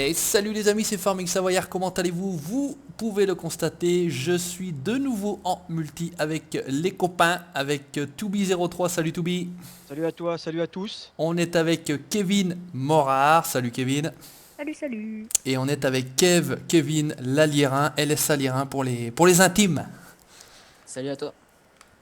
Et salut les amis, c'est Farming Savoyard, comment allez-vous? Vous pouvez le constater, je suis de nouveau en multi avec les copains, avec Toubi03, salut Toubi. Salut à toi, salut à tous. On est avec Kevin Morard, salut Kevin. Salut, salut. Et on est avec Kevin Lalierin, LSA Lierin pour les intimes. Salut à toi.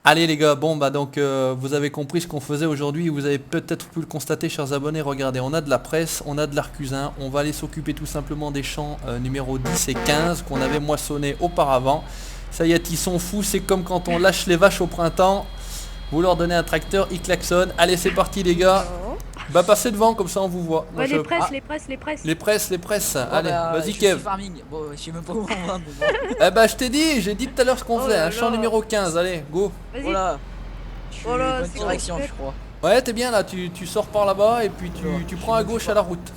Allez les gars, bon bah donc vous avez compris ce qu'on faisait aujourd'hui, vous avez peut-être pu le constater chers abonnés, regardez, on a de la presse, on a de l'arcusin, on va aller s'occuper tout simplement des champs numéro 10 et 15 qu'on avait moissonnés auparavant. Ça y est, ils sont fous, c'est comme quand on lâche les vaches au printemps, vous leur donnez un tracteur, ils klaxonnent, allez c'est parti les gars, bah passez devant comme ça on vous voit. Moi, Ouais, je- les presses, Ah, les presses. les presses, Bon, allez, bah, vas-y je Kev. suis farming. Bon, je sais même pas où on va. Eh bah je t'ai dit, j'ai dit tout à l'heure ce qu'on Oh faisait, là un champ là. numéro 15, allez, go. Vas-y. Voilà. Je suis Voilà, bonne c'est direction, bon. je crois. Ouais t'es bien là, tu sors par là-bas et puis Alors, tu je prends à me gauche dis à la route.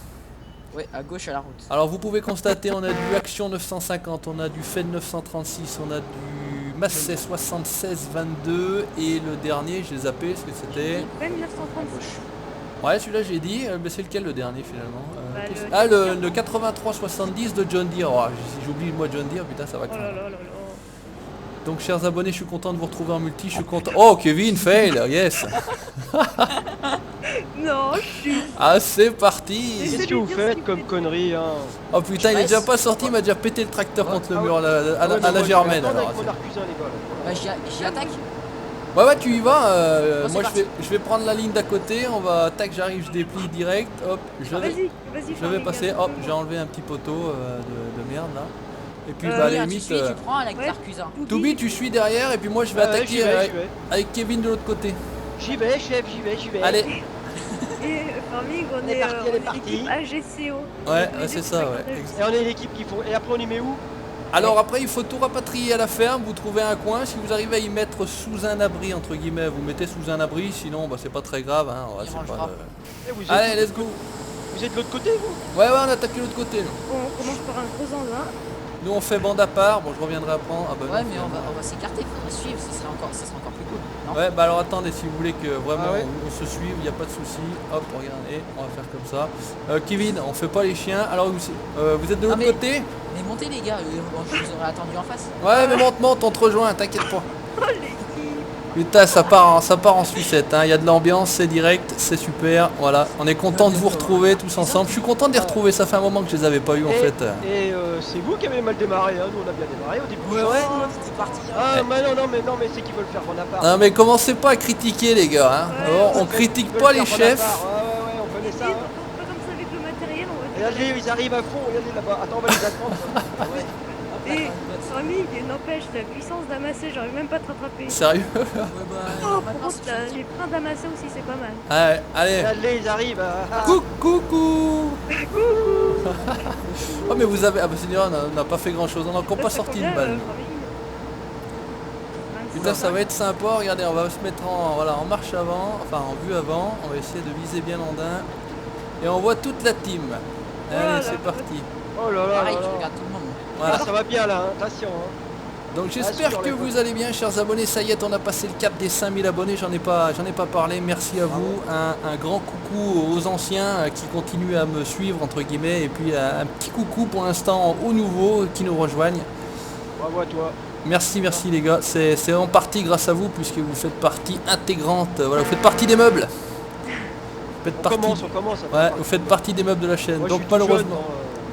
Ouais, à gauche à la route. Alors vous pouvez constater, on a du Action 950, on a du Fed 936, on a du Massey 7622 et le dernier, j'ai zappé ce que c'était. Même 936. Ouais celui-là j'ai dit, mais c'est lequel le dernier finalement Bah, qu'est-ce- le Ah le 440. 8370 de John Deere, oh, si j'oublie le mot John Deere, putain ça va Oh là craindre. là là là. Donc chers abonnés, je suis content de vous retrouver en multi, je suis content. Oh Kevin, fail, yes. Non, je suis. Ah c'est parti. Qu'est-ce que vous faites comme connerie hein? Oh putain il est reste. déjà pas sorti, il m'a déjà pété le tracteur contre le Ah mur ouais. à la, Ah ouais, mais moi, je vais Germaine. attendre Alors, avec mon arcusin, les gars. Bah, j'y attaque. ouais tu y vas, Bon, c'est moi parti. je vais prendre la ligne d'à côté, on va, tac j'arrive, je déplie direct, hop, je vais Vas-y, passer, Farming, hop, attends. j'ai enlevé un petit poteau de merde là. Et puis Euh, bah à la Viens, limite, tu suis, tu prends avec ouais. l'arcusin. Toubi tu suis derrière et puis moi je vais Ah ouais, attaquer j'y vais, avec Kevin de l'autre côté. j'y vais, chef, j'y vais. Allez, Et Farming, on Elle est est partie, elle est l'équipe partie. AGCO. ouais c'est ça ouais. Et on est l'équipe qui font. Et après, on y met où? Alors après il faut tout rapatrier à la ferme, vous trouvez un coin, si vous arrivez à y mettre sous un abri entre guillemets, vous mettez sous un abri, sinon bah c'est pas très grave hein, ouais, Il c'est rangera. pas, Eh, vous êtes Allez de let's l'autre go. Vous êtes de l'autre côté, vous? Ouais on attaque de l'autre côté là. On commence par un gros engin. Nous on fait bande à part, bon je reviendrai après. Ah bah Ouais, non, mais on va s'écarter, faudrait suivre, ça serait encore plus cool. Non Ouais bah alors attendez, si vous voulez que vraiment Ah ouais. on se suive, il n'y a pas de souci. Hop regardez, on va faire comme ça. Kevin, on fait pas les chiens, alors vous êtes de l'autre mais- côté? Mais montez les gars, je vous aurais attendu en face. Ouais mais monte, on te rejoint, t'inquiète pas. Oh, l'équipe. Putain ça part en sucette, hein. Il y a de l'ambiance, c'est direct, c'est super, voilà. On est content de vous retrouver tous ensemble. Je suis content de les retrouver, ça fait un moment que je les avais pas eu en fait. Et c'est vous qui avez mal démarré, hein? Nous, on a bien démarré au début. Ouais, nous c'était parti. Hein. Ah, mais non, mais c'est qu'ils veulent faire Bonaparte. Non mais commencez pas à critiquer les gars, hein. Ouais, Alors, on Ils critique veulent pas faire les chefs. Bonaparte. Ouais, on connaît ça. Vas-y, Hein. on fait comme ça avec le matériel, on va Regardez, ils arrivent à fond, regardez là-bas. Attends, on va les attendre. Ouais. Et Farming, n'empêche, la puissance d'amasser, j'arrive même pas à te rattraper. Sérieux? Ouais, bah, Oh, par maintenant, contre, c'est les freins d'amasser aussi, c'est pas mal. Ouais, allez. Regardez, ils arrivent. Coucou. Oh mais vous avez... Ah bah Seigneur, on n'a pas fait grand chose, on n'a encore pas sorti une balle. Putain ça va être sympa, regardez on va se mettre en marche avant, enfin en vue avant, on va essayer de viser bien l'andin. Et on voit toute la team. Allez Voilà. c'est parti. Oh là là pareil, là je là. regarde tout le monde. Voilà. Ah, ça va bien là, hein. Attention. Hein. Donc j'espère sur que les vous potes. allez bien chers abonnés, ça y est on a passé le cap des 5000 abonnés, j'en ai pas parlé, merci à vous, un grand coucou aux anciens qui continuent à me suivre entre guillemets, et puis un petit coucou pour l'instant aux nouveaux qui nous rejoignent. Bravo à toi. Merci les gars, c'est en partie grâce à vous puisque vous faites partie intégrante, voilà, vous faites partie des meubles. Vous faites On partie, commence. ouais, vous faites partie des meubles de la chaîne, Moi, je donc suis tout jeune, malheureusement.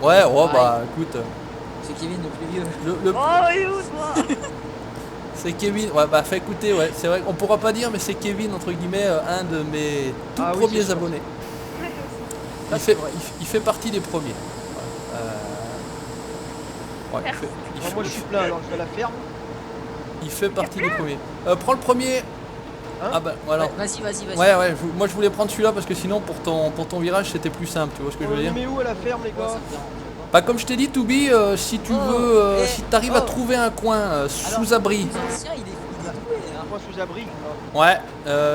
non, Ouais, oh bah écoute, C'est Kevin le plus vieux. le, Oh, et où toi? c'est Kevin, ouais bah fait écouter, ouais, c'est vrai qu'on pourra pas dire mais c'est Kevin entre guillemets un de mes tout Ah oui, premiers c'est sûr. abonnés. Ça, Il c'est fait, vrai. il fait partie des premiers. Ouais, Alors, moi, je suis plein, alors je vais à la ferme. il fait partie des premiers. Prends le premier. Hein Ah bah voilà. Ouais, vas-y. Ouais, moi je voulais prendre celui-là parce que sinon pour ton virage c'était plus simple, tu vois ce que je On veux les dire. met où à la ferme, les Ouais, gars? ça me dérange Bah comme je t'ai dit Toubi, si tu Oh, veux, et- si t'arrives à oh. trouver un coin Alors, sous abri. le ancien, il est doué, hein. Moi, sous abri. Ouais,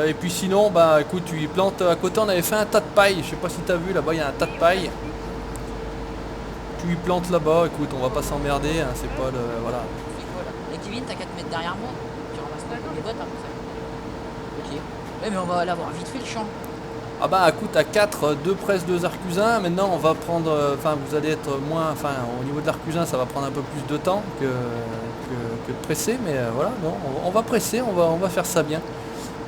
et puis sinon bah écoute tu y plantes à côté, on avait fait un tas de paille, je sais pas si t'as vu là-bas il y a un tas de paille. Tu y plantes là-bas, écoute on va pas s'emmerder, hein, c'est pas le. Voilà. Tu fais quoi, là Et Kevin, t'as qu'à te mettre derrière moi. Tu ramasses pas les bottes après ça. Ok. Ouais, mais on va l'avoir vite fait le champ. Ah bah écoute, à 4, 2 presses, 2 arcusins. Maintenant on va prendre, enfin vous allez être moins, enfin au niveau de l'arcusin ça va prendre un peu plus de temps que de presser, mais voilà, non, on va presser, on va faire ça bien.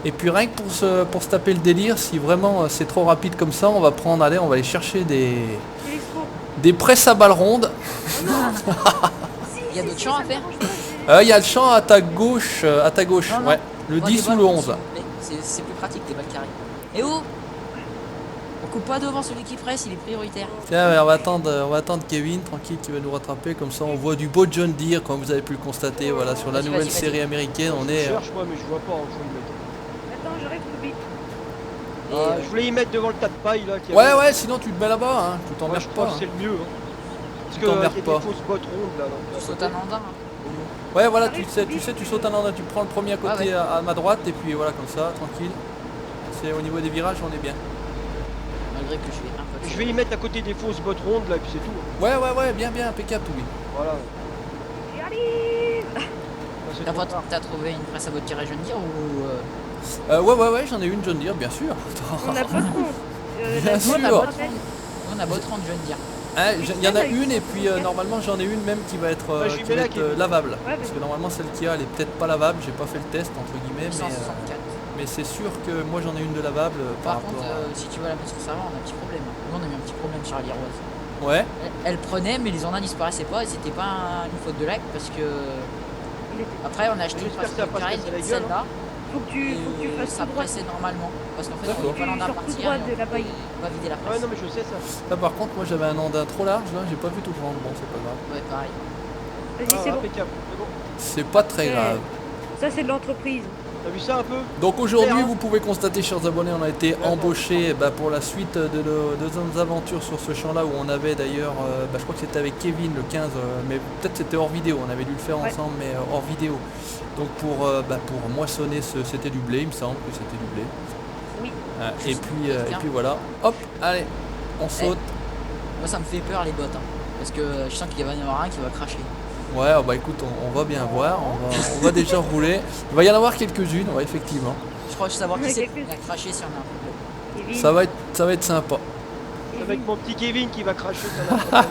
Et puis rien que pour se taper le délire, si vraiment c'est trop rapide comme ça, on va prendre, allez, on va aller chercher des presses à balles rondes. Il y a d'autres champs à faire? Il y a le champ à ta gauche, Non. ouais, le Moi, 10 des ou le balles 11. mais c'est plus pratique des balles carrées. Et oh, on coupe pas devant celui qui presse, il est prioritaire. Tiens, ouais, on va attendre Kevin, tranquille, qui va nous rattraper, comme ça on voit du beau John Deere, comme vous avez pu le constater, voilà, sur la Vas-y, nouvelle vas-y, série américaine, on Je est... cherche moi, mais je vois pas, faut y mettre. Attends, j'arrive, Toby. Et, Je voulais y mettre devant le tas de paille là. Ouais, sinon tu te mets là-bas, hein, tu Ouais, t'emmerdes je crois pas. que c'est Hein. le mieux. Hein. Parce Tu que y a t'emmerdes des pas. fausses bottes rondes là. tu sautes un andin. Hein. Ouais, voilà, tu sautes un endroit, tu prends le premier à côté ouais. à ma droite, et puis voilà, comme ça, tranquille. C'est au niveau des virages, on est bien. Malgré que je vais un peu. Je vais y mettre à côté des fausses bottes rondes là, et puis c'est tout. Ouais, bien, impeccable, oui. Voilà. J'y arrive. Là, c'est trop tard. T'as trouvé une presse à bottes tirées, je veux dire, ou Ouais, j'en ai une John Deere, bien sûr. On n'a pas de compte. Bien sûr. on a votre rang, je veux dire. Hein, il y en a une, et puis normalement j'en ai une même qui va être, Bah, je lui mets là, Kevin. lavable. Ouais, Parce que normalement celle qu'il y a, elle est peut-être pas lavable, j'ai pas fait le test, entre guillemets, 164. mais c'est sûr que moi j'en ai une de lavable par Par contre, rapport si tu veux la mettre sur le serveur, on a un petit problème. Nous, on a eu un petit problème sur la liroise. Ouais. Elle prenait, mais les ondins disparaissaient pas, et c'était pas une faute de lag, parce que. Après, on a acheté une J'espère presse que ça va pas se carrée, casser la gueule, celle-là, Faut que tu et fasses ça tout droit. pressait normalement. Parce qu'en fait, D'accord. on voit l'andin Tu sors tout partir, droit et de la paille. on va vider la Ouais, presse. non, mais je sais ça. Là par contre moi j'avais un andin trop large, là j'ai pas vu tout prendre, bon c'est pas grave. Ouais, pareil. Vas-y, c'est bon. Impeccable. C'est bon. C'est pas très Ouais. grave. Ça, c'est de l'entreprise. T'as vu ça un peu? Donc aujourd'hui, Super, hein. vous pouvez constater, chers abonnés, on a été D'accord. embauchés pour la suite de nos aventures sur ce champ-là, où on avait d'ailleurs, je crois que c'était avec Kevin le 15, mais peut-être c'était hors vidéo, on avait dû le faire Ouais. ensemble, mais hors vidéo. Donc pour moissonner, c'était du blé, il me semble que c'était du blé. Oui. Et puis voilà, hop, allez, on saute. Moi, ça me fait peur, les bottes. Hein, parce que je sens qu'il va y en avoir un qui va cracher. Ouais, bah écoute, on va bien voir, on va déjà rouler. Il va y en avoir quelques-unes, ouais, effectivement. Je crois que je sais savoir qui Ouais, c'est quelques- qui a craché si on a un problème. Kevin. Ça va être sympa. C'est avec mon petit Kevin qui va cracher ça.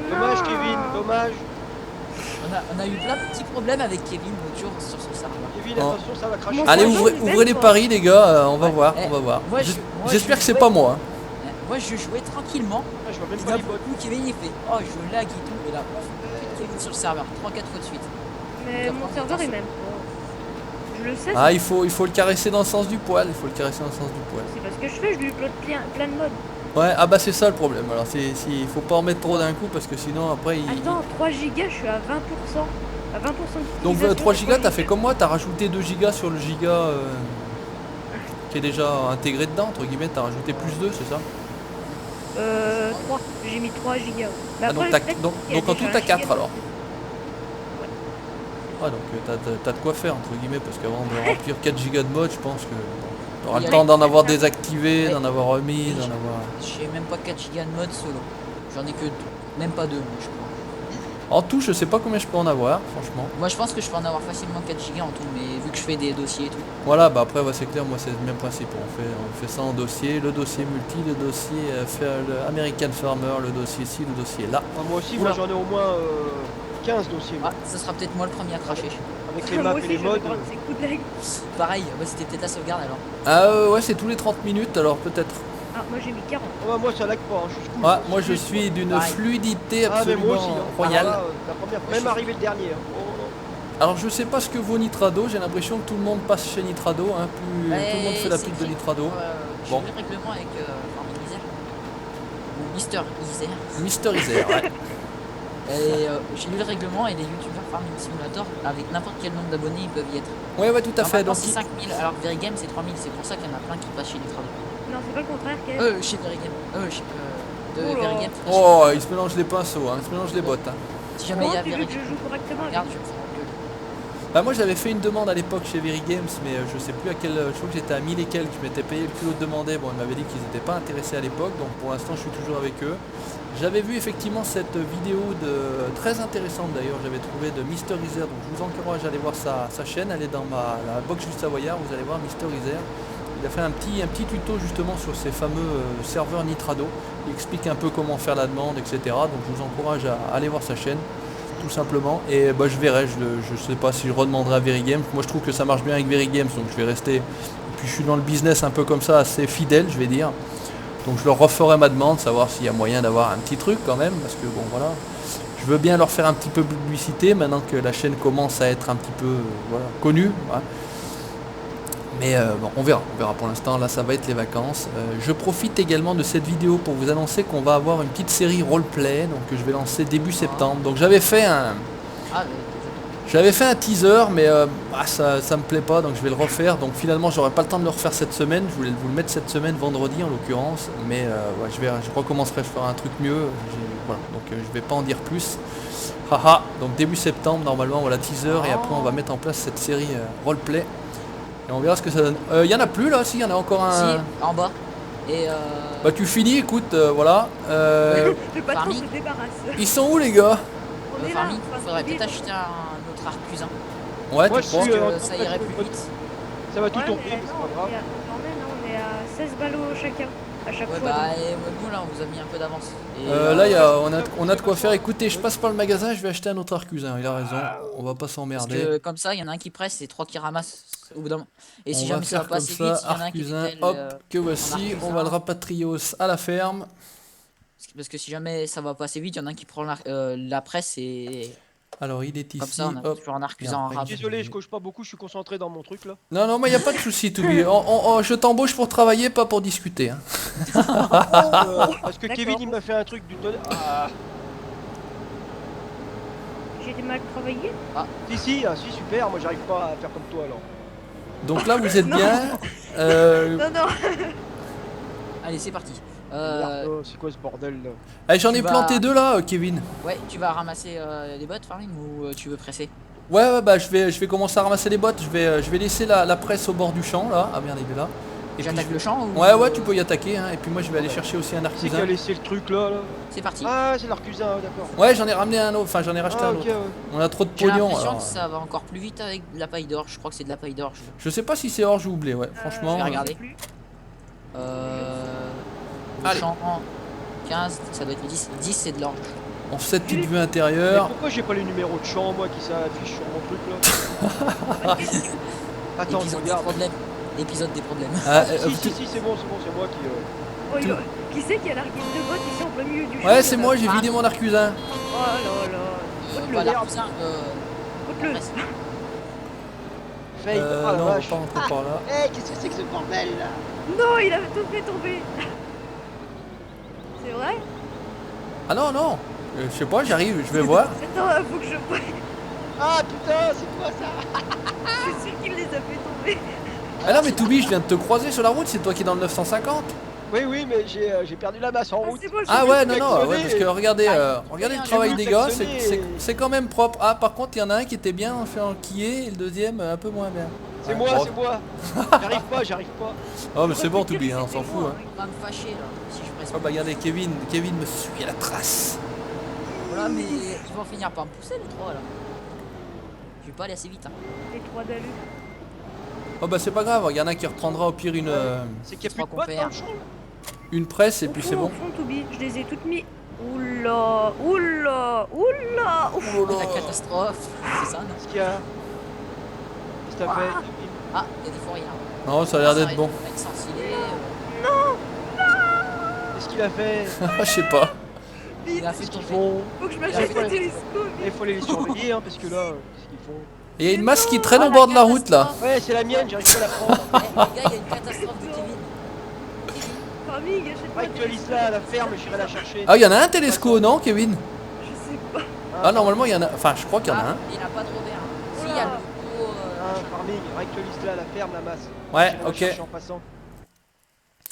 Dommage, Non. Kevin, dommage. On a eu plein de petits problèmes avec Kevin l'autre jour sur son serveur. Kevin, Oh. attention, ça va cracher. Mon Allez, Franchement, ouvrez c'est les belle, paris, les gars, on va Ouais. voir, Eh, on va voir. moi, J'espère je que c'est jouais- pas moi. Moi, je jouais tranquillement. Ah, je vois même Puis pas d'un les bottes. coup, Kevin il fait oh, je lag et tout. Et là, Kevin sur le serveur 3-4 fois de suite. Mais Donc, mon on serveur est attention. même. Je le sais. Ah, il faut le caresser dans le sens du poil, il faut le caresser dans le sens du poil. C'est parce que je fais, je lui upload plein de modes. Ouais, ah bah c'est ça le problème. Alors il faut pas en mettre trop d'un coup parce que sinon après il... Attends, 3 gigas, je suis à 20%. À 20% Donc d'utilisation, 3 gigas, t'as gigas. fait comme moi, t'as rajouté 2 gigas sur le giga qui est déjà intégré dedans, entre guillemets, t'as rajouté plus 2, c'est ça? 3. J'ai mis 3 gigas. Mais Ah, donc après, t'as- peut-être donc- qu'il y a donc en déjà tout, t'as un giga 4 de- alors. Ouais, donc t'as de quoi faire, entre guillemets, parce qu'avant de remplir 4 gigas de mode, je pense que t'auras le Oui, temps d'en avoir c'est ça. désactivé, Ouais. d'en avoir remis, d'en avoir... J'ai même pas 4 gigas de mode solo. J'en ai que 2. Même pas 2, moi, je crois. En tout, je sais pas combien je peux en avoir, franchement. Moi, je pense que je peux en avoir facilement 4 gigas en tout, mais vu que je fais des dossiers et tout. Voilà, bah après, ouais, c'est clair, moi c'est le même principe. On fait ça en dossier, le dossier multi, le dossier le American Farmer, le dossier ci, le dossier là. Ah, moi aussi, moi Oula. j'en ai au moins 15 dossiers. moi. Ah, ça sera peut-être moi le premier à cracher. Avec les Moi maps aussi, et les je vais modes. prendre ces coups de lag. Pareil, bah, c'était peut-être la sauvegarde alors. Ah ouais, c'est tous les 30 minutes, alors peut-être. Ah, moi j'ai mis 40. Ah, moi ça lag pas, hein, je suis cool. Ouais, moi je suis d'une Pareil. fluidité Ah, mais moi absolument aussi. hein. royale. Ah, là, la première, Moi, même je- arrivé le dernier. hein. Oh, non. Alors je sais pas ce que vaut Nitrado, j'ai l'impression que tout le monde passe chez Nitrado, hein, tout le monde fait la pub de Nitrado. J'ai Bon. vu le règlement avec Farming Isère. Ou Mister Isère. Mister Isère, ouais. Et j'ai lu le règlement et les youtubeurs Farming Simulator, avec n'importe quel nombre d'abonnés, ils peuvent y être. Ouais, ouais, tout à fait. Normalement, Donc, c'est 5000, alors que Verigame c'est 3000, c'est pour ça qu'il y en a plein qui passent chez Nitrado. Non, c'est pas le contraire, Kev. Chez Verigame. De Oula. Verigame. oh, il se mélange les pinceaux, hein, il se mélange les bottes. Hein. Si jamais il y Comment a tu veux que Verigame, je joue correctement avec regarde, je vais me faire engueuler. Bah moi j'avais fait une demande à l'époque chez Very Games, mais je sais plus à quel, je crois que j'étais à 1000 et quelques, je m'étais payé le culot de demander, bon ils m'avaient dit qu'ils n'étaient pas intéressés à l'époque, donc pour l'instant je suis toujours avec eux. J'avais vu effectivement cette vidéo très intéressante d'ailleurs, j'avais trouvé de Mister Isère, donc je vous encourage à aller voir sa chaîne, elle est dans la box du Savoyard, vous allez voir Mister Isère. Il a fait un petit tuto justement sur ces fameux serveurs Nitrado. Il explique un peu comment faire la demande, etc. Donc je vous encourage à aller voir sa chaîne, tout simplement. Et bah, je verrai, je sais pas si je redemanderai à Verigames. Moi je trouve que ça marche bien avec Verigames, donc je vais rester. Et puis je suis dans le business un peu comme ça, assez fidèle, je vais dire. Donc je leur referai ma demande, savoir s'il y a moyen d'avoir un petit truc quand même, parce que bon voilà. Je veux bien leur faire un petit peu de publicité maintenant que la chaîne commence à être un petit peu voilà, connue. Voilà. Mais bon, on verra pour l'instant, là ça va être les vacances. Je profite également de cette vidéo pour vous annoncer qu'on va avoir une petite série roleplay, donc que je vais lancer début septembre. Donc j'avais fait un teaser, mais ça me plaît pas, donc je vais le refaire. Donc finalement j'aurai pas le temps de le refaire cette semaine, je voulais vous le mettre cette semaine, vendredi en l'occurrence. Mais ouais, je recommencerai, je ferai un truc mieux. Voilà, donc je vais pas en dire plus. Haha, donc début septembre normalement, voilà, teaser, et après on va mettre en place cette série roleplay. Et on verra ce que ça donne. Y en a plus là, si, y en a encore un. Si, en bas. Et Bah tu finis, écoute, voilà. Le patron Farming. se débarrasse. Ils sont où les gars? On est là. Farming, on va faudrait se peut-être dire. acheter un autre arcusin. Ouais, Moi, tu je crois? suis, Parce que ça irait plus vite. Ça va tout Ouais, tomber, mais mais c'est non, pas grave. on est à 16 ballots chacun. À chaque Ouais, fois. bah, donc. et nous là, on vous a mis un peu d'avance. Et, Là, on a de quoi faire. Écoutez, je passe par le magasin, je vais acheter un autre arcusin. Il a raison, on va pas Parce s'emmerder. que comme ça, il y en a un qui presse et 3 qui ramassent au bout d'un moment. Et si On va jamais ça va faire pas comme assez ça, vite, il y en a un qui arcusin, détèle, hop, que en voici. arcusin. On va le rapatrier à la ferme. Parce que si jamais ça va pas assez vite, il y en a un qui prend la presse et Alors il est comme ici, ça, on a hop. toujours un arcusin Bien, en après, rab. Désolé, je coche pas beaucoup, je suis concentré dans mon truc là. Non, non, mais il n'y a pas de souci, Toubi. Je t'embauche pour travailler, pas pour discuter. Hein. Parce que D'accord. Kevin il m'a fait un truc du tonnerre. Ah, J'ai du mal à travailler. si, super, moi j'arrive pas à faire comme toi alors. Donc là, vous êtes Non. bien. Non, non. Allez, c'est parti. Merde, oh, c'est quoi ce bordel là? Allez, j'en ai Tu vas- planté deux là, Kevin. Ouais, tu vas ramasser les bottes, Farming, ou tu veux presser? Ouais, bah je vais commencer à ramasser les bottes. Je vais laisser la presse au bord du champ là. Ah merde, il est là. Et puis, J'attaque le champ ou... Ouais, tu peux y attaquer. Hein. Et puis moi, je vais aller chercher aussi un C'est qui a arcusin. laissé le truc là C'est parti. Ah, c'est l'arcusin, d'accord. Ouais, j'en ai ramené un autre. Enfin, j'en ai racheté Ah, un ok, autre. ouais. On a trop de J'ai pognon. l'impression alors. que ça va encore plus vite avec de la paille d'orge. Je crois que c'est de la paille d'orge. Je sais pas si c'est orge ou blé. Ouais, franchement. je vais regarder. Plus. Le Allez. champ 15, ça doit être le 10. 10 c'est de l'orge. On fait cette petite vue Mais intérieure. pourquoi j'ai pas les numéros de champ moi qui s'affichent sur mon truc là? Attends, je L'épisode des regarde. problèmes. L'épisode des problèmes. Ah, Si, c'est bon, c'est moi qui. Oh, qui c'est qui a largué deux bottes ici en plein milieu du champ? Ouais, c'est moi. là J'ai vidé mon arcusin. Oh là là. Pas l'arcusin, Foutre-le. presse. Fade, ah la Non, on va vache. pas rentrer par là. Eh, qu'est-ce que c'est que ce bordel là? Non, il a tout fait tomber. C'est vrai? Ah non, non. Je sais pas, j'arrive. Je vais voir. Attends, faut que je voie. Ah putain, c'est quoi ça? Je suis sûr qu'il les a fait tomber. Ah non, mais Toubi, je viens de te croiser sur la route. C'est toi qui es dans le 950. Oui, mais j'ai perdu la masse en Ah, route. c'est bon, je Ah suis ouais, bien. non, ouais, parce que regardez, regardez le j'ai travail voulu des gars, klaxonner. c'est quand même propre. Ah, par contre, il y en a un qui était bien fait enquiller et le deuxième un peu moins bien. C'est Ouais, moi, bon. c'est moi. J'arrive pas. Oh, mais c'est bon, Toubi, hein, on s'en fout. Hein. On va me fâcher là, si je presse. Oh, bah regardez, Kevin me suit à la trace. Voilà, mais ils vont finir par me pousser les trois là. Je vais pas aller assez vite. Hein. Les trois d'allure. Oh, bah c'est pas grave, il y en a qui reprendra au pire C'est qu'il y a plus Trois de bottes dans compères. le champ là. une presse et Au puis fond, c'est au bon. fond, Toubi, je les ai toutes mis. Oula, oula, oula. Ouf. La catastrophe, c'est ça non? Qu'est-ce qu'il y a? Qu'est-ce que t'as fait? Ah, il y a des fourrières. Non, ça a l'air d'être bon. Mec sorcier, Qu'est-ce qu'il a fait? Je sais pas. il a fait Qu'est-ce ton qu'ils font? Faut que je Il m'achète faut un les- télescope. Il faut les surveiller hein, parce que là, qu'est-ce qu'ils font? Et il y a une masse qui traîne au bord de la route là. Ouais, c'est la mienne, j'arrive pas à la prendre. Eh, les gars, il y a une catastrophe de Kevin. Farming, achète-moi un Actualise là à la ferme, j'irai la chercher. Ah, il y en a un télesco, non, Kevin? Je sais pas. Ah, normalement, il y en a. Enfin, je crois qu'il y en a un. Il a pas de Robert. Si, il y a Oula. le gros. Farming, réactualise là à la ferme, la masse. Ouais, J'irai la ok. chercher en passant.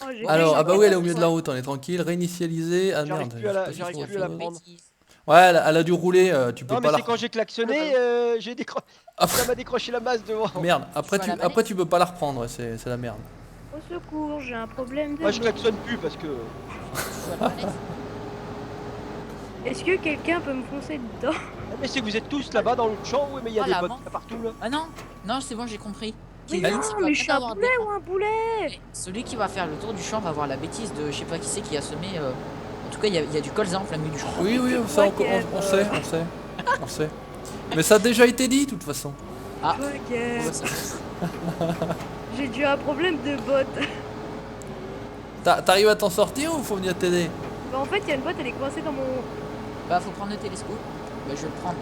Oh, j'ai Alors, fait ah bah une oui, elle est au bêtise. milieu de la route, on est tranquille. Réinitialiser. Ah J'arrive merde. plus à la- je sais pas j'arrive si plus c'est à la autre chose. prendre. Ouais, elle a dû rouler, tu peux Non, mais pas la. c'est quand j'ai klaxonné, j'ai décroché. Ah, Ça m'a décroché la masse devant. Merde, après Tu tu, vas à la après tu peux pas la reprendre, ouais, c'est la merde. Au secours, j'ai un problème de. Moi, je klaxonne plus parce que. Est-ce que quelqu'un peut me foncer dedans? Ah, mais c'est que vous êtes tous là-bas dans l'autre champ, oui, mais il y a Ah, des la bottes main. partout là. Ah non, non, c'est bon, j'ai compris. Mais Kevin, non, ça va mais pas je suis un avoir boulet des- ou un boulet? Celui qui va faire le tour du champ va avoir la bêtise de je sais pas qui c'est qui a semé. En tout cas, il y a du colza en plein milieu du champ. Oui, oui, ça, on sait, on sait. On sait. Mais ça a déjà été dit, de toute façon. Ah, Toi, Kev. ouais, ça- J'ai dû un problème de bot. T'arrives à t'en sortir ou faut venir t'aider? Bah, en fait, il y a une botte, elle est coincée dans mon. bah, faut prendre le télescope. Bah, je vais le prendre.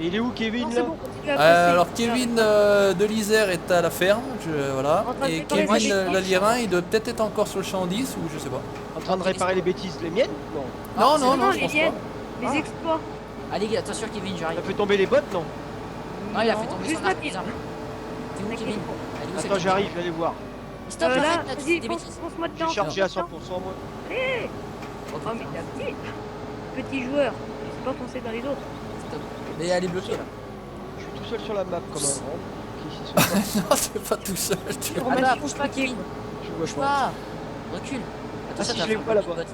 Et il est où Kevin Non, là? c'est bon, continue à presser. Alors Kevin de l'Isère est à la ferme, voilà. En train de Et préparer Kevin sa bêtise. l'Alierin, il doit peut-être être encore sur le champ 10 ou je sais pas. En train de réparer les bêtises, les miennes? Non. Non, c'est non, bon, non, Non, je les pense miennes. pas. Les exploits. Allez, gars, attention, Kevin, j'arrive. T'as fait tomber les bottes? Non. Non, il a fait tomber juste son ma arc, pile. bizarre. T'es où, T'inquiète Kevin? pas. Elle est où, cette Attends, pile j'arrive, je vais aller voir. Stop, Là, j'arrête, là, tu fais vas-y, des bêtises. fonce-moi dedans. J'ai chargé à 100% moi. Allez. Oh, Oh, mais t'as petit joueur. Je sais pas foncer dans les autres. stop. Mais elle est bloquée là. Je suis tout seul sur la map comme un grand. Qui ici Non, c'est pas tout seul. tu vois. Ah bah, bouge pas, Kevin. Je vois Bouge pas. pas. Recule. Ah, si, t'as je les fait vois un là-bas. petit bot.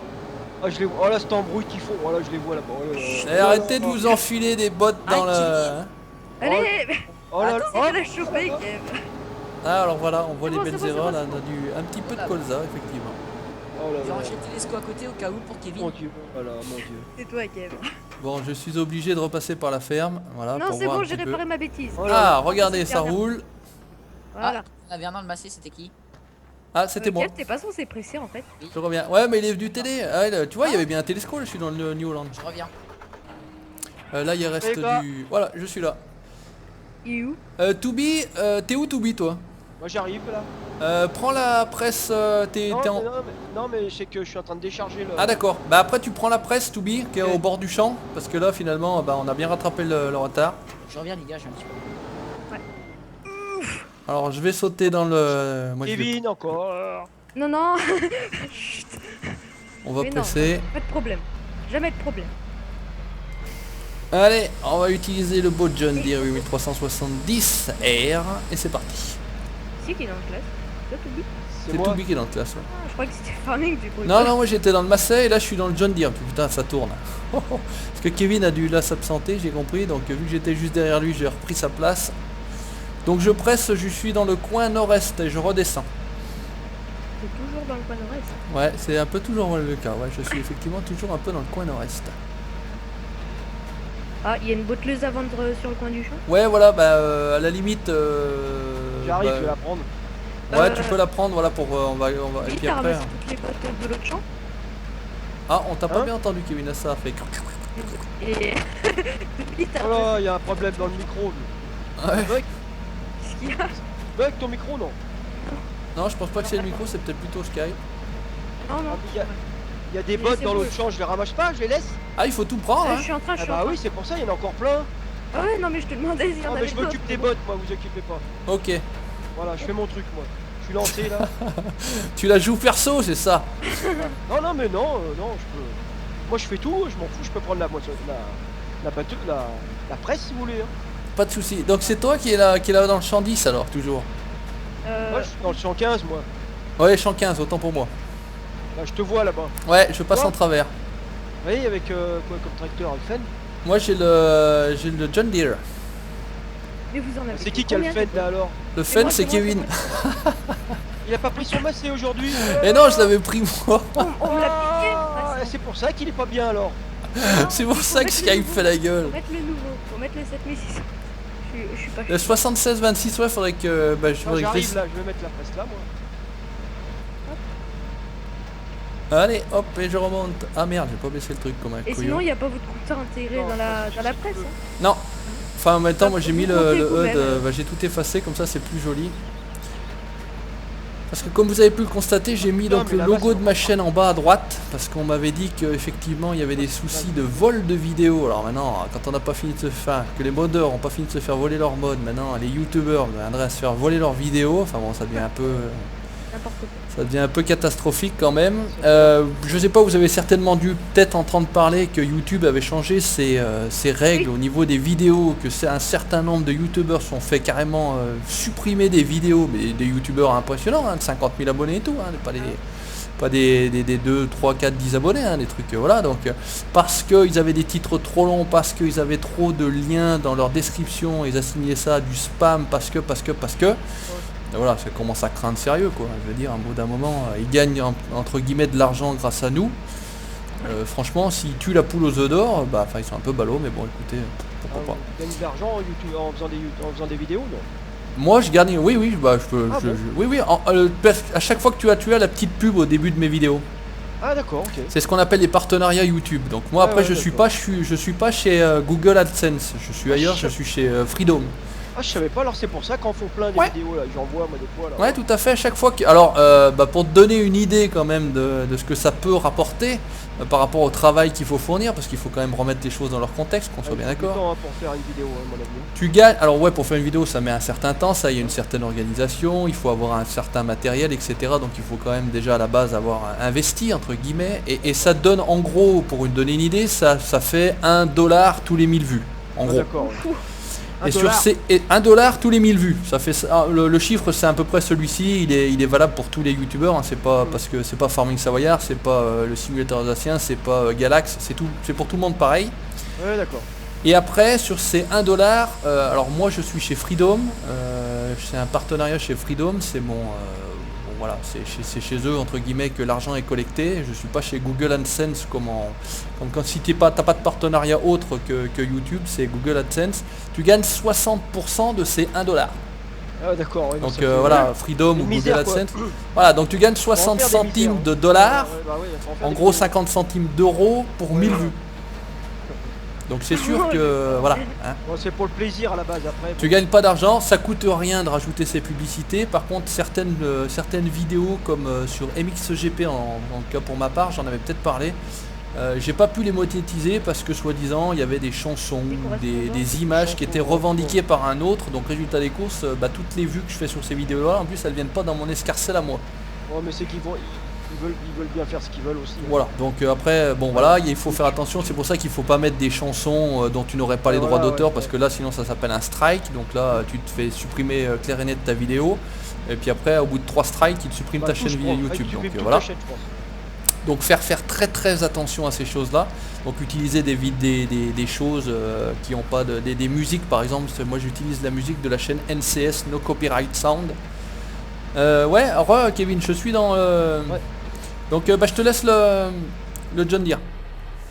Ah, je les vois. Oh là, cette embrouille qu'ils font. Oh là, je les vois là-bas. Oh là là. Eh, arrêtez de vous enfiler des bottes dans Ah, le... Allez. Oh là là. Attends, c'est de la choper, Kev. Ah, alors voilà, on voit C'est les bon, c'est belles bon, c'est erreurs, bon, là, c'est on a du, un petit peu de colza, effectivement. Oh là J'ai là. rangé le télescope à côté au cas où pour Kevin. Mon dieu. Voilà, mon dieu. C'est toi, Kev. Bon, je suis obligé de repasser par la ferme, voilà, Non, pour c'est voir bon, un j'ai petit peu. réparé ma bêtise. Oh là là. Ah, regardez, c'est ça bien. roule. Voilà. On avait un dans le massé, c'était qui? Ah, c'était moi. Kev, t'es pas censé presser en fait. Je reviens. Ouais, mais il est venu t'aider. Ah, là, tu vois, il y avait bien un télescope, je suis dans le New Holland. Je reviens. Là, il reste Les gars. du... Voilà, je suis là. Il est où? Toubi, t'es où Toubi, toi? Moi j'arrive là. Prends la presse, t'es Non, en... non, mais je sais que je suis en train de décharger le. Ah d'accord, bah après tu prends la presse Toubi qui est Ok. au bord du champ parce que là finalement bah, on a bien rattrapé le retard. Je reviens, les gars, j'ai un petit peu. Alors je vais sauter dans le... Moi, je vais- Kevin encore. Non, non. Chut. On va Mais non. presser. Pas de problème. Jamais de problème. Allez, on va utiliser le beau John Deere 8370 R et c'est parti. Si, qui est dans la classe. Toi, t'oublies. C'est C'est moi. Toubi qui est dans le classe. Ouais. Ah, je crois que c'était Farming du coup. Non, non, moi j'étais dans le Massey et là je suis dans le John Deere. Putain, ça tourne. Parce que Kevin a dû là s'absenter, j'ai compris. Donc vu que j'étais juste derrière lui, j'ai repris sa place. Donc je presse, je suis dans le coin nord-est et je redescends. C'est toujours dans le coin nord-est. Ouais, c'est un peu toujours le cas. Ouais, je suis effectivement toujours un peu dans le coin nord-est. Ah, il y a une botteleuse à vendre sur le coin du champ. Ouais, voilà, bah à la limite. J'arrive, bah, je vais la prendre. Ouais, tu peux la prendre, voilà, pour. On va. Et Oui, puis t'as après. ramassé toutes les bottes de l'autre champ. Ah, on t'a pas Hein bien entendu, Kevin, là, ça a fait. Et. Puis t'as Oh là, il y a un problème dans le micro. Ouais. Bug, ce qu'il y a. bug ton micro, non? Non, je pense pas que c'est le micro, c'est peut-être plutôt Sky. Non, non. Il y a des Mais bottes c'est dans bon. l'autre champ, je les ramasse pas, je les laisse. Ah, il faut tout prendre, Je hein. suis en train, je Ah suis en bah train. oui, c'est pour ça, il y en a encore plein. Ah ouais, non, mais je te demandais s'il y en Ah avait mais je d'autres. m'occupe des bottes, moi, vous occupez pas. Ok. Voilà, je fais mon truc, moi. Je suis lancé là. Tu la joues perso, c'est ça. Non, non, mais non, non, je peux. Moi, je fais tout, je m'en fous, je peux prendre la moitié, la presse si vous voulez. Hein. Pas de soucis. Donc c'est toi qui est là dans le champ 10 alors, toujours. Moi, je suis dans le 115, moi. Ouais, champ 15, autant pour moi. Là, je te vois là-bas. Ouais, je passe Quoi en travers. Vous voyez, avec quoi comme tracteur, le Fenn? Moi j'ai le John Deere. Mais vous en avez. C'est qui a le combien, Fenn ces là alors? Le C'est Fenn moi, c'est c'est moi, Kevin. Il a pas pris son massé aujourd'hui. Et non, je l'avais pris moi. bottes On me l'a piqué. Ah, c'est pour ça qu'il est pas bien alors. C'est pour ça que Faut Sky me mettre fait la le gueule. nouveau. Faut mettre le nouveau. Faut mettre le 7600. Je suis pas Le 76-26, ouais, faudrait que. Bah, je Ah, faudrait que j'arrive là, je vais mettre la presse là, moi. Allez, hop, et je remonte. Ah merde, j'ai pas baissé le truc comme un Et couillon. sinon, il n'y a pas votre compteur intégré Non, dans la presse. Hein. Non. Enfin, en même temps, moi j'ai mis Vous le comptez HUD, vous-même. bah, j'ai tout effacé, comme ça c'est plus joli. Parce que comme vous avez pu le constater, j'ai mis Non, donc mais le là-bas, logo c'est de ma chaîne en bas à droite, parce qu'on m'avait dit qu'effectivement il y avait des soucis de vol de vidéos. Alors maintenant, quand on n'a pas fini de se faire, que les modeurs n'ont pas fini de se faire voler leur mode, maintenant les youtubeurs viendraient à se faire voler leurs vidéos, enfin bon, ça devient un peu... N'importe quoi. Ça devient un peu catastrophique quand même. Je sais pas, vous avez certainement dû peut-être entendre parler que YouTube avait changé ses règles au niveau des vidéos, que c'est un certain nombre de youtubeurs sont fait carrément supprimer des vidéos, mais des youtubeurs impressionnants, hein, de 50 000 abonnés et tout, hein, pas des 2, 3, 4, 10 abonnés, hein, des trucs, voilà, donc parce qu'ils avaient des titres trop longs, parce qu'ils avaient trop de liens dans leur description, ils assignaient ça à du spam, parce que. voilà, ça commence à craindre sérieux quoi. Je veux dire, un bout d'un moment, ils gagnent entre guillemets de l'argent grâce à nous. Franchement, s'ils tuent la poule aux œufs d'or, bah enfin ils sont un peu ballots, mais bon écoutez, pourquoi pas. Tu gagnes de l'argent en faisant des vidéos, non? Moi je gagne, oui, bah je peux, Ah bon oui, à chaque fois que tu as la petite pub au début de mes vidéos. Ah d'accord, ok. C'est ce qu'on appelle les partenariats YouTube. Donc moi après je suis pas chez Google AdSense, je suis ailleurs, je suis chez Freedom. Ah je savais pas, alors c'est pour ça qu'en font plein des vidéos là, j'en vois moi des fois là. Ouais, tout à fait, à chaque fois que... Alors, pour te donner une idée quand même de ce que ça peut rapporter par rapport au travail qu'il faut fournir, parce qu'il faut quand même remettre les choses dans leur contexte, qu'on soit bien d'accord. Temps, hein, pour faire une vidéo, à mon avis. Tu gagnes... Alors ouais, pour faire une vidéo, ça met un certain temps, ça, il y a une certaine organisation, il faut avoir un certain matériel, etc. Donc il faut quand même déjà à la base avoir investi, entre guillemets, et ça te donne en gros, pour une donner une idée, ça fait $1 tous les 1000 vues, en gros. D'accord. Et sur ces $1 tous les 1000 vues, ça fait le chiffre c'est à peu près celui-ci, il est valable pour tous les youtubeurs, hein, c'est pas parce que c'est pas Farming Savoyard, c'est pas le simulateur alsacien, c'est pas Galax, c'est pour tout le monde pareil. Ouais d'accord. Et après sur ces $1, alors moi je suis chez Freedom, c'est un partenariat chez Freedom, c'est mon voilà, c'est chez eux entre guillemets que l'argent est collecté. Je suis pas chez Google AdSense comme quand si t'as pas de partenariat autre que YouTube, c'est Google AdSense. Tu gagnes 60% de ces $1. Ah d'accord. Ouais, donc voilà, Freedom ou misère, Google AdSense. Voilà, donc tu gagnes 60 centimes de dollars, en gros 50 centimes d'euros pour 1000 vues. Donc c'est sûr que voilà. Hein. Bon, c'est pour le plaisir à la base après. Tu gagnes pas d'argent, ça coûte rien de rajouter ces publicités. Par contre certaines vidéos comme sur MXGP en cas pour ma part, j'en avais peut-être parlé. J'ai pas pu les monétiser parce que soi-disant il y avait des chansons, des images qui étaient revendiquées par un autre. Donc résultat des courses, toutes les vues que je fais sur ces vidéos là, en plus elles viennent pas dans mon escarcelle à moi. Ouais mais c'est qu'ils veulent bien faire ce qu'ils veulent aussi. Voilà, donc après, bon voilà, il faut faire attention, c'est pour ça qu'il faut pas mettre des chansons dont tu n'aurais pas les droits d'auteur, parce que là sinon ça s'appelle un strike, donc là tu te fais supprimer clair et net ta vidéo, et puis après au bout de 3 strikes, il te supprime ta chaîne YouTube, donc voilà. Donc faire très attention à ces choses-là, donc utiliser des choses qui n'ont pas des musiques par exemple, moi j'utilise la musique de la chaîne NCS No Copyright Sound. Kevin, je suis dans... Ouais. Donc je te laisse le John Deere.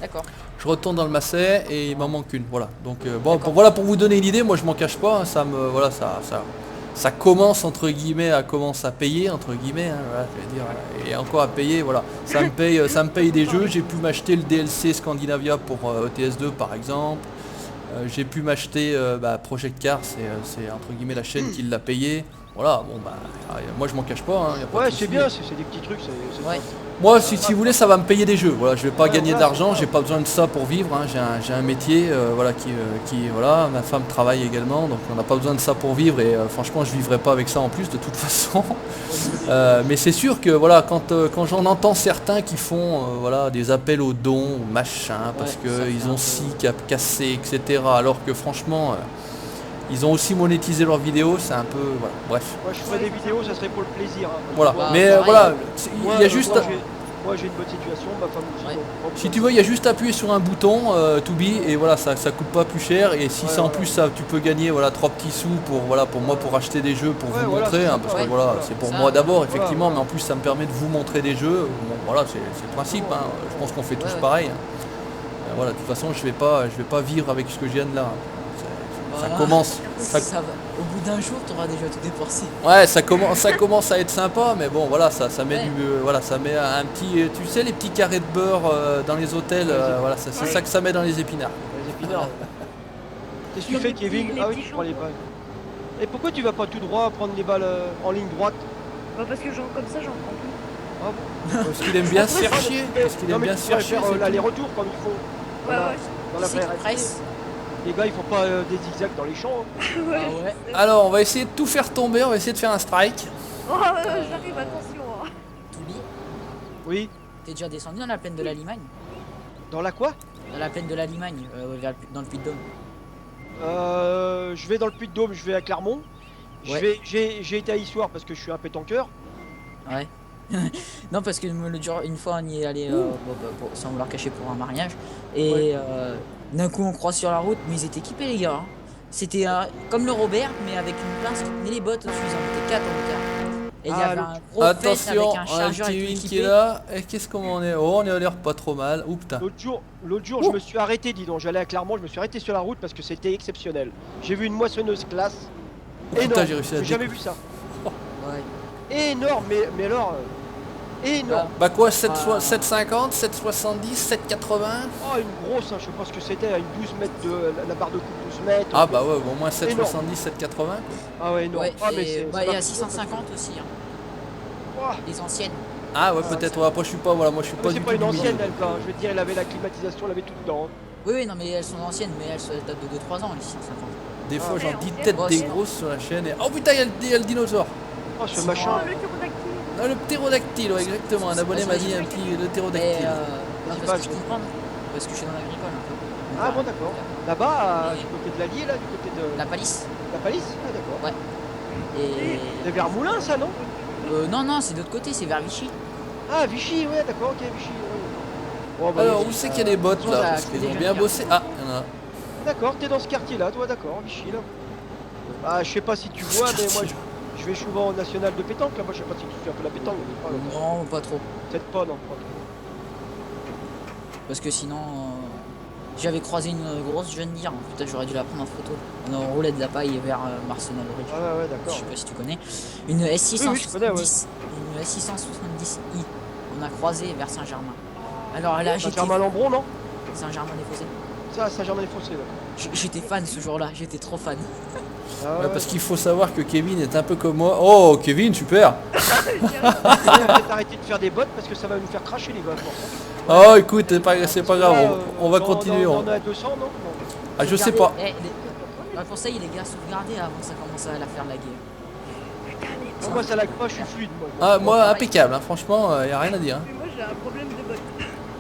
D'accord. Je retourne dans le Massey et il m'en manque une. Voilà. Donc voilà pour vous donner une idée, moi je m'en cache pas, hein, ça commence entre guillemets à payer entre guillemets, hein, voilà, je vais dire, et encore à payer, voilà. Ça me paye des jeux, j'ai pu m'acheter le DLC Scandinavia pour ETS2 par exemple. J'ai pu m'acheter Project Cars, c'est entre guillemets la chaîne qui l'a payé. Voilà, bon moi je m'en cache pas. Hein, y a pas ouais, de c'est bien, c'est des petits trucs. Ouais. Moi, si vous voulez, ça va me payer des jeux. Voilà, je vais pas gagner d'argent, j'ai pas besoin de ça pour vivre. Hein. J'ai un métier, voilà, voilà, ma femme travaille également, donc on n'a pas besoin de ça pour vivre. Et franchement, je vivrai pas avec ça en plus de toute façon. Mais c'est sûr que voilà, quand j'en entends certains qui font voilà des appels aux dons, ou machin, parce que ils ont cassé, etc. Alors que franchement. Ils ont aussi monétisé leurs vidéos, c'est un peu... Voilà, bref. Moi je ferais des vidéos, ça serait pour le plaisir. Hein, voilà, mais voilà, il y a juste... Moi j'ai une bonne situation, ma femme aussi. Ouais. Si tu veux, il y a juste à appuyer sur un bouton, to be, et voilà, ça coûte pas plus cher. Et si c'est en plus ça, tu peux gagner voilà 3 petits sous pour moi pour acheter des jeux pour vous montrer, hein, parce que voilà, c'est pour moi d'abord effectivement, mais en plus ça me permet de vous montrer des jeux. Bon, voilà, c'est le principe. Hein. Je pense qu'on fait tous pareil. Hein. Voilà, de toute façon, je vais pas vivre avec ce que je gagne là. Ça commence. Ça va. Au bout d'un jour, tu auras déjà tout dépensé. Ouais, ça commence à être sympa, mais bon, voilà, ça met ça met un petit, tu sais, les petits carrés de beurre dans les hôtels, voilà, c'est ça que ça met dans les épinards. Les épinards. Qu'est-ce que tu fais, Kevin? Ah oui, tu prends les balles. Et pourquoi tu vas pas tout droit prendre les balles en ligne droite? Parce que comme ça, j'en prends plus. Ah bon? Parce qu'il aime bien se faire chier. Parce qu'il aime bien se faire chier. L'aller-retour comme il faut. Ouais. Dans la vraie presse. Les gars, ils font pas des zigzags dans les champs. Hein. Ouais. Alors, on va essayer de tout faire tomber, on va essayer de faire un strike. Oh, j'arrive, attention. Hein. Toubi, Oui. t'es déjà descendu dans la plaine de la Limagne? Dans la quoi? Dans la plaine de la Limagne, dans le Puy-de-Dôme. Je vais dans le Puy-de-Dôme, je vais à Clermont. Ouais. J'ai été à Issoire parce que je suis un pétanqueur. Ouais. Non, parce que une fois on y est allé sans vouloir cacher pour un mariage et d'un coup on croise sur la route, mais ils étaient équipés les gars. Hein. C'était comme le Robert, mais avec une pince qui tenait les bottes au-dessus. Ils en mettaient 4 en hauteur. Et il y avait un gros fesse Attention, avec un un chargeur et tout Kevin qui est équipé. là. Et qu'est-ce qu'on est? Oh, on est à l'air pas trop mal. Ouh putain. L'autre jour, je me suis arrêté, dis donc. J'allais à Clermont, je me suis arrêté sur la route parce que c'était exceptionnel. J'ai vu une moissonneuse classe. Oh, putain, Énorme. j'ai réussi à J'ai jamais décoller. vu ça. Ouais. Énorme, mais alors. Énorme. Bah quoi, 750, 770, 780? Oh, une grosse, hein, je sais pas ce que c'était, une 12 mètres de la barre de coupe 12 mètres. Ah bah ouais, au moins 770, 780. Ah ouais, énorme. Ouais, Ah, et c'est bah, il y pas- a 650 aussi, hein. Ouah. Les anciennes. Ah ouais, peut-être. Ouais, après je suis pas, voilà, moi je suis pas Mais du c'est tout pas une du ancienne, milieu. elle, quoi. Je veux dire, elle avait la climatisation, elle avait tout dedans. Oui, oui, non, mais elles sont anciennes, mais elles datent de 2-3 ans, les 650. Des fois Ah, j'en ouais, dis ancienne, tête des ancienne. grosses sur la chaîne et... Oh putain, il y a le dinosaure. Oh, ce C'est machin. Oh, le pterodactyle. Ah, le ptérodactyle, ouais, exactement. Un abonné m'a dit un petit le Et ptérodactyle. non, Dis parce pas, que je comprends, parce que je suis dans l'agricole un peu. Ah bon, d'accord. Là-bas, Et- du côté de l'Allier, là, du côté de La palisse. la palisse. Ah, d'accord. Ouais. Et. C'est vers Moulin, ça, non? Non, non, c'est de l'autre côté, c'est vers Vichy. Ah, Vichy, ouais, d'accord, ok, Vichy. Ouais. Bon, bah, Alors, vas-y. où c'est qu'il y a des bottes on là? va Parce qu'ils ont accéder bien à bossé. Ah, il y en a. D'accord, t'es dans ce quartier-là, toi, d'accord, Vichy, là. Ah, je sais pas si tu vois, mais moi, je vais souvent au national de pétanque, là-bas, je sais pas si tu fais un peu la pétanque, mais pas, Non, pas trop. peut-être pas, non. Pas trop. Parce que sinon, j'avais croisé une grosse jeune dire. Peut-être j'aurais dû la prendre en photo. On roulait de la paille vers Marcenal Ridge. Ah, ouais, Je d'accord. sais pas si tu connais. Une S670. Oui, je connais, ouais. Une S670i. On a croisé vers Saint-Germain. Alors là, j'étais. Saint-Germain-Lambron, non? Saint-Germain-des-Fossés. Ça, Saint-Germain-des-Fossés, d'accord. J'étais fan ce jour-là. J'étais trop fan. Ah, Ouais, parce qu'il faut savoir que Kevin est un peu comme moi. Oh, Kevin, super. On va peut-être arrêter de faire des bottes parce que ça va nous faire cracher les golfs. Oh, écoute, c'est pas grave, on va continuer. On en a 200, non? Ah, je sais pas. Un conseil, les gars, sauvegardez avant que ça commence à la faire laguer. Ah, moi, ça lag pas, je suis fluide, moi. Ah, moi, impeccable, hein, franchement, y a rien à dire. Hein. Mais moi j'ai un problème de botte.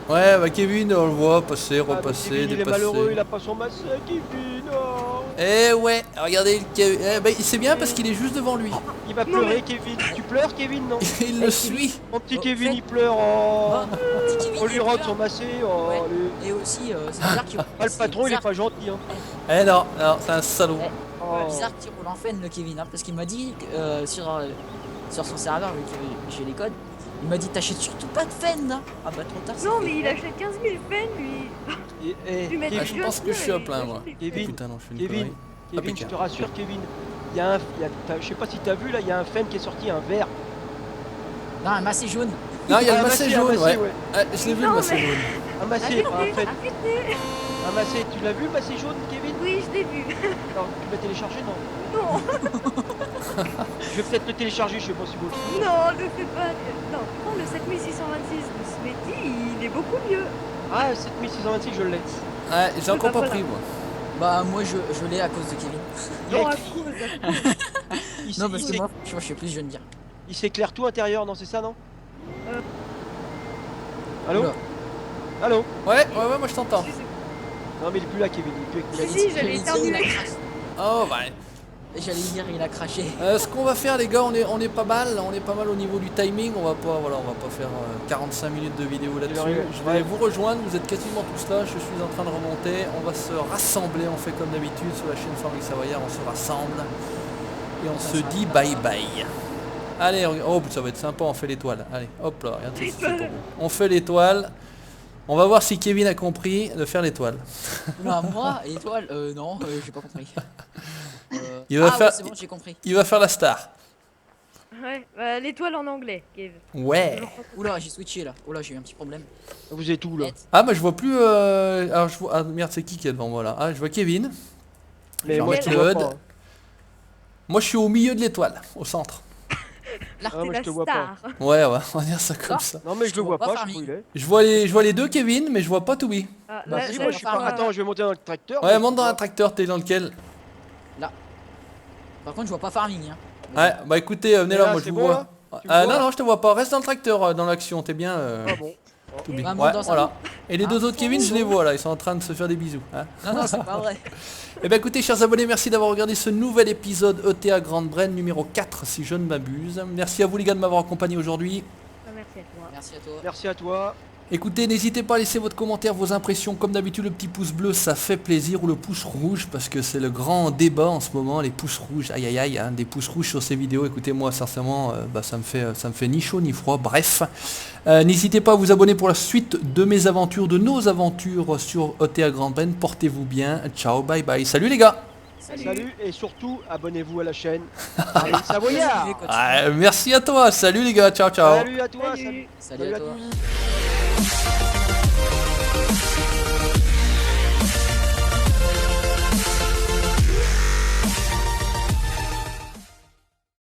Ouais, bah Kevin, on le voit passer, Ah, mais repasser, Kevin, il est dépasser. malheureux, il a pas son masque, Kevin. Oh. Eh ouais, regardez, c'est bien parce qu'il est juste devant lui. Il va pleurer, Kevin. Tu pleures, Kevin, non? Il le suit. Mon petit Oh, Kevin, faites- il pleure. Oh. Petit Kevin, On lui il rentre pleure. son massé. Oh, Ouais. allez. Et aussi, c'est bizarre qu'il Ah, le patron, il est pas gentil. Hein. Eh non, non, c'est un salaud. Oh. bizarre qu'il roule en fan, le Kevin, hein, parce qu'il m'a dit sur son serveur, vu que j'ai les codes, il m'a dit t'achètes surtout pas de fan là. Ah bah trop tard. ça Non, fait- mais il achète 15 000 peines, lui. Et, Lui mettre Ah, des je jeux pense que je suis à plein, moi. Kevin, Putain, non, je fais une Kevin, connerie. Kevin, je Impeccable. te rassure, Kevin. Il y a un, je sais pas si t'as vu là, il y a un fan qui est sorti, un vert. Non, un massé jaune. Non, il y a Ah, le un massé massé, un jaune, massé, ouais. Ah, je l'ai vu le Non, massé mais- jaune. Un massé, Arrêtez, un fan. arrêtez. Un massé, tu l'as vu le massé jaune, Kevin? Oui, je l'ai vu. Alors, tu l'as téléchargé, non? Non, Je vais peut-être le télécharger, je sais pas si vous le trouvez. non, ne fais pas. Non, prends le 7626 de Smetty, il est beaucoup mieux. Ah, 7626, je l'ai. Ouais, j'ai encore pas Voilà. pris, moi. Bah moi je l'ai à cause de Kevin. Il y a Non, à écrit- cause. il Non s'é- parce il que s'é- moi je suis plus jeune dire. il s'éclaire tout intérieur, non, c'est ça, non? Euh. Allô? Oula. Allô? Ouais, moi je t'entends. Non, mais il est plus là, Kevin, il est plus avec nous. Si, j'allais dire, éternuer. il a craché. Oh, bah. J'allais dire il a craché. Ce qu'on va faire, les gars, on est pas mal au niveau du timing. On va pas faire 45 minutes de vidéo là-dessus. arrivé. Je vais vous rejoindre, vous êtes quasiment tous là. Je suis en train de remonter. On va se rassembler, on fait comme d'habitude sur la chaîne Fabrique Savoyard. On se rassemble et on se dit bye bye. Allez, oh, ça va être sympa. On fait l'étoile. Allez, hop là, regarde, c'est pour vous. On fait l'étoile. On va voir si Kevin a compris de faire l'étoile. Bah moi, étoile, non, j'ai pas compris. Il va ah faire- ouais, c'est bon, j'ai compris. Il va faire la star. Ouais, bah, l'étoile en anglais, Kev. Ouais. Oula, j'ai switché là. Oula, j'ai eu un petit problème. Vous êtes où, là? Net. Ah, moi je vois plus. Alors je vois. Ah merde, c'est qui est devant moi là? Ah, je vois Kevin. Mais Genre moi, je te vois Claude. pas. hein. Moi je suis au milieu de l'étoile, au centre. Là, Ah, C'est moi, je la te vois pas. star. Ouais, on va dire ça comme Ah. ça. Non, mais je le vois pas, je sais Farming. pas où il est. Je vois les deux Kevin, mais je vois pas Toubi. Ah, Bah, là, si, là, moi, je suis pas. vois- Attends, je vais monter dans le tracteur. Ouais, mais monte je dans vois un tracteur, t'es dans lequel? par contre, je vois pas farming. Hein. Ouais, bah écoutez, venez Mais là, là, moi je c'est vous bon, vois. là Tu me Ah vois non, non, je te vois pas. Reste dans le tracteur, dans l'action, t'es bien. Ah bon. Toubi. Bah, monte Ouais, dans ça. voilà. Et les Ah. deux autres Kevin, je les vois là, ils sont en train de se faire des bisous. Hein. Non, non, c'est pas vrai. Eh bien écoutez chers abonnés, merci d'avoir regardé ce nouvel épisode ETA Grande Brenne numéro 4 si je ne m'abuse. Merci à vous les gars de m'avoir accompagné aujourd'hui. Ah, merci à toi. Merci à toi. Merci à toi. Écoutez, n'hésitez pas à laisser votre commentaire, vos impressions. Comme d'habitude, le petit pouce bleu, ça fait plaisir. Ou le pouce rouge, parce que c'est le grand débat en ce moment. Les pouces rouges, aïe aïe aïe, hein, des pouces rouges sur ces vidéos. Écoutez, moi, sincèrement, ça me fait ni chaud ni froid. Bref, n'hésitez pas à vous abonner pour la suite de mes aventures, de nos aventures sur OTA Grand Brenne. Portez-vous bien. Ciao, bye bye. Salut les gars. Salut et surtout abonnez-vous à la chaîne. Allez, Savoyard. Merci à toi. Salut les gars. Ciao, ciao. Salut à toi. Salut. Salut à toi. tous.